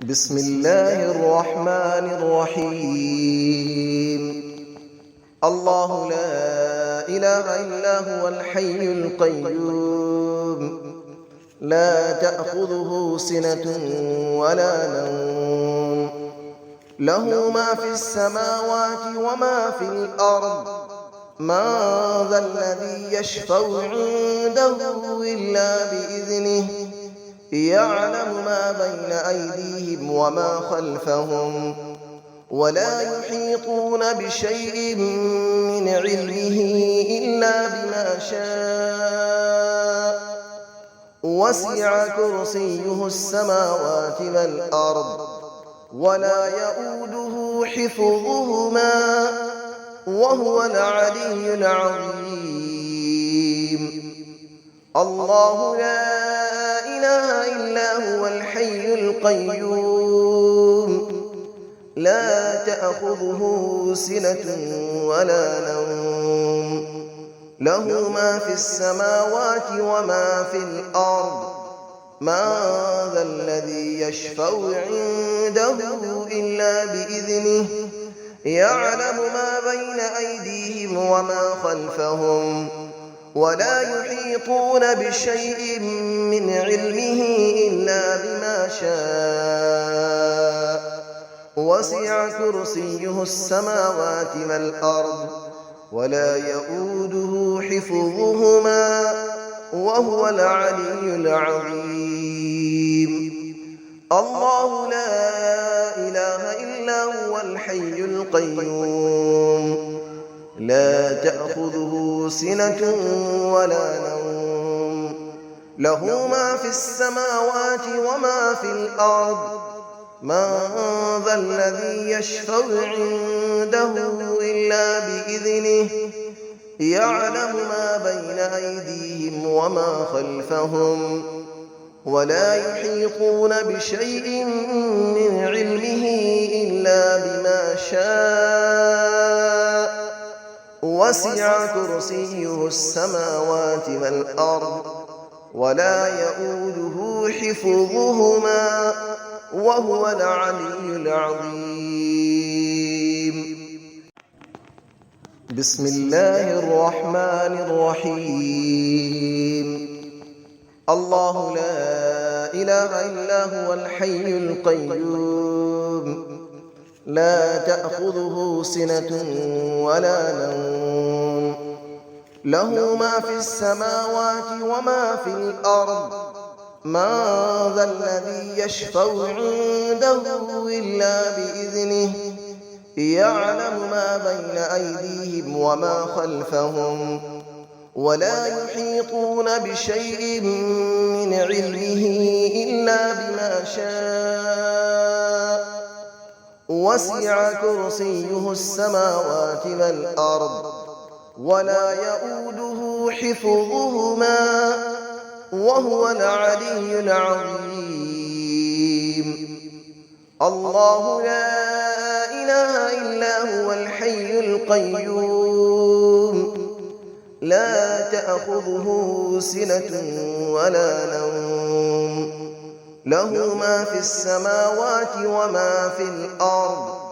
بسم الله الرحمن الرحيم. الله لا إله إلا هو الحي القيوم، لا تأخذه سنة ولا نوم، له ما في السماوات وما في الأرض. من ذا الذي يشفع عنده إلا بإذنه، يعلم ما بين أيديهم وما خلفهم، ولا يحيطون بشيء من علمه إلا بما شاء. وسع كرسيه السماوات والأرض، ولا يؤوده حفظهما، وهو العلي العظيم. الله لا إله إلا هو الحي القيوم، لا تأخذه سنة ولا نوم، له ما في السماوات وما في الأرض. من ذا الذي يشفع عنده إلا بإذنه، يعلم ما بين أيديهم وما خلفهم، ولا يحيطون بشيء من علمه إلا بما شاء. وسع كرسيه السماوات والأرض، ولا يؤوده حفظهما، وهو العلي العظيم. الله لا إله إلا هو الحي القيوم، لا تأخذه سنة ولا نوم، له ما في السماوات وما في الأرض. من ذا الذي يشفع عنده إلا بإذنه، يعلم ما بين أيديهم وما خلفهم، ولا يحيطون بشيء من علمه إلا بما شاء. وسع كرسيه السماوات والأرض، ولا يؤوده حفظهما، وهو العلي العظيم. بسم الله الرحمن الرحيم. الله لا إله إلا هو الحي القيوم، لا تأخذه سنة ولا نوم، له ما في السماوات وما في الأرض. من ذا الذي يشفع عنده إلا بإذنه، يعلم ما بين أيديهم وما خلفهم، ولا يحيطون بشيء من علمه إلا بما شاء. وسع كرسيه السماوات والأرض، ولا يؤوده حفظهما، وهو العلي العظيم. الله لا إله إلا هو الحي القيوم، لا تأخذه سنة ولا نوم، له ما في السماوات وما في الأرض.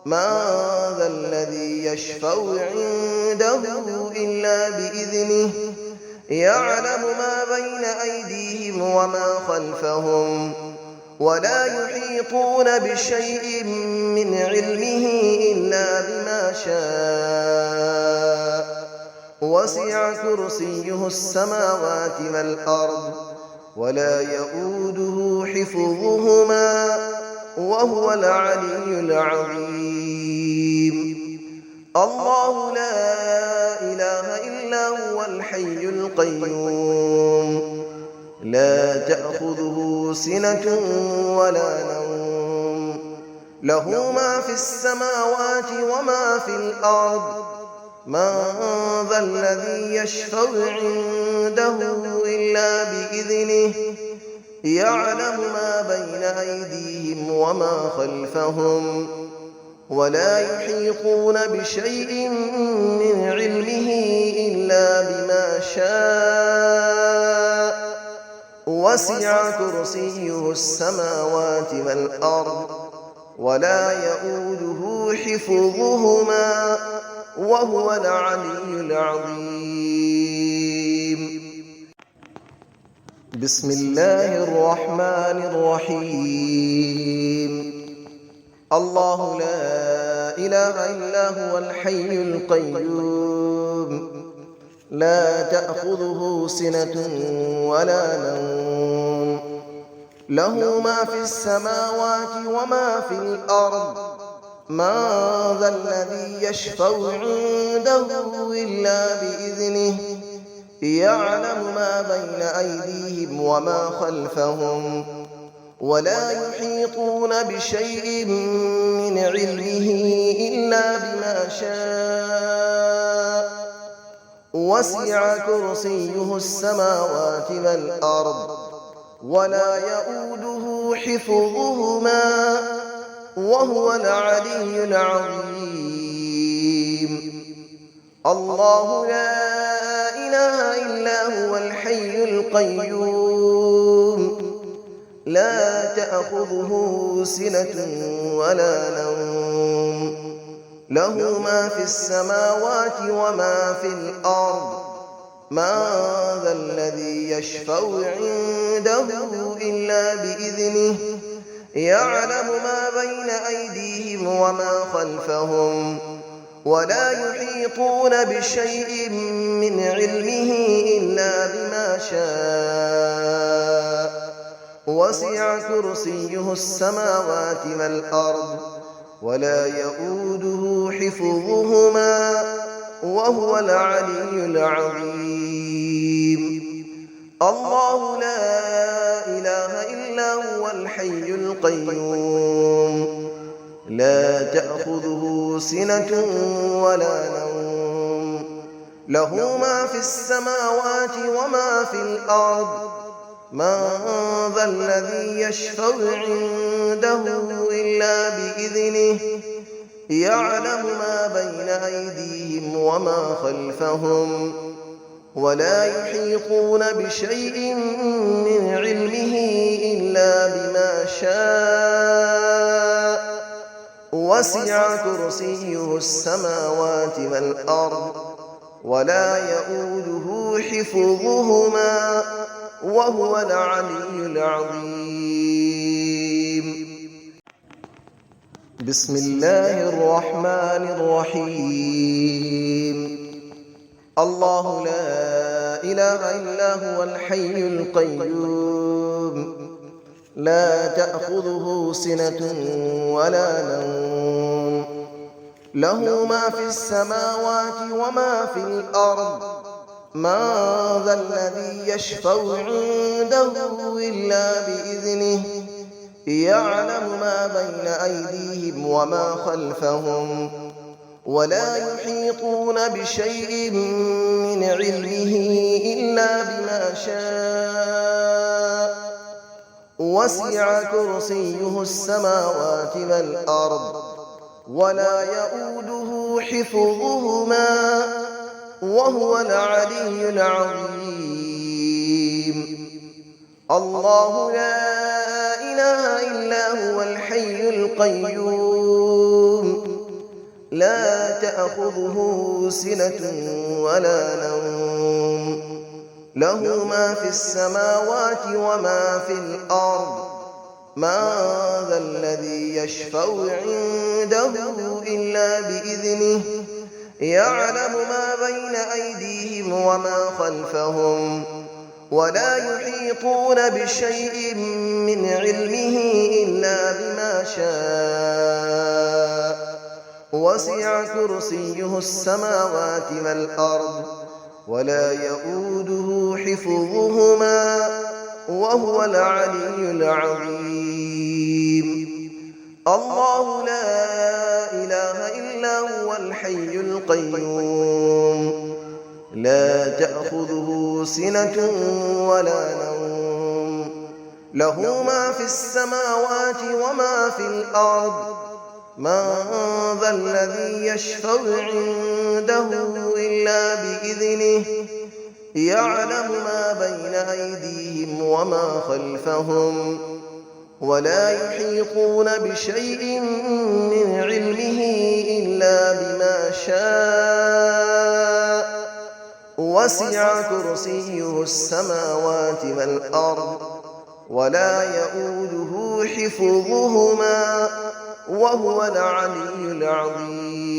من ذا الذي يشفع عنده إلا بإذنه، يعلم ما بين أيديهم وما خلفهم، ولا يحيطون بشيء من علمه إلا بما شاء. وسع كرسيه السماوات والأرض، ولا يؤوده حفظهما، وهو العلي العظيم. الله لا إله إلا هو الحي القيوم، لا تأخذه سنة ولا نوم، له ما في السماوات وما في الأرض. من ذا الذي يشفع عنده إلا بإذنه، يعلم ما بين أيديهم وما خلفهم، ولا يحيطون بشيء من علمه إلا بما شاء. وسع كرسيه السماوات والأرض ولا يؤوده حفظهما وهو العلي العظيم. بسم الله الرحمن الرحيم. الله لا إله إلا هو الحي القيوم لا تأخذه سنة ولا نوم له ما في السماوات وما في الأرض من ذا الذي يشفع عنده إلا بإذنه يعلم ما بين أيديهم وما خلفهم ولا يحيطون بشيء من علمه إلا بما شاء وسع كرسيه السماوات والأرض ولا يؤوده حفظهما وهو العلي العظيم. الله لا إله إلا هو الحي القيوم لا تأخذه سنة ولا نوم له ما في السماوات وما في الأرض من ذا الذي يشفع عنده إلا بإذنه يعلم ما بين أيديهم وما خلفهم ولا يحيطون بشيء من علمه إلا بما شاء وسع كرسيه السماوات والأرض ولا يؤوده حفظهما وهو العلي العظيم. الله لا إله إلا هو الحي القيوم لا تأخذه سنة ولا نوم له ما في السماوات وما في الأرض من ذا الذي يشفع عنده إلا بإذنه يعلم ما بين أيديهم وما خلفهم ولا يحيطون بشيء من علمه إلا بما شاء وسع كرسيه السماوات والأرض ولا يؤوده حفظهما وهو العلي العظيم. بسم الله الرحمن الرحيم. الله لا إله إلا هو الحي القيوم لا تأخذه سنة ولا نوم له ما في السماوات وما في الأرض من ذا الذي يشفع عنده إلا بإذنه يعلم ما بين أيديهم وما خلفهم ولا يحيطون بشيء من علمه إلا بما شاء وسع كرسيه السماوات والأرض ولا يؤوده حفظهما وهو العلي العظيم. الله لا إله إلا هو الحي القيوم لا تأخذه سنة ولا نوم له ما في السماوات وما في الأرض من ذا الذي يشفع عنده إلا بإذنه يعلم ما بين أيديهم وما خلفهم ولا يحيطون بشيء من علمه إلا بما شاء وسع كرسيه السماوات والأرض ولا يؤوده حفظهما وهو العلي العظيم. الله لا إله إلا هو الحي القيوم لا تأخذه سنة ولا نوم له ما في السماوات وما في الأرض من ذا الذي يشفع عنده إلا بإذنه يعلم ما بين أيديهم وما خلفهم ولا يحيطون بشيء من علمه إلا بما شاء وسع كرسيه السماوات والأرض ولا يئوده حفظهما وهو العلي العظيم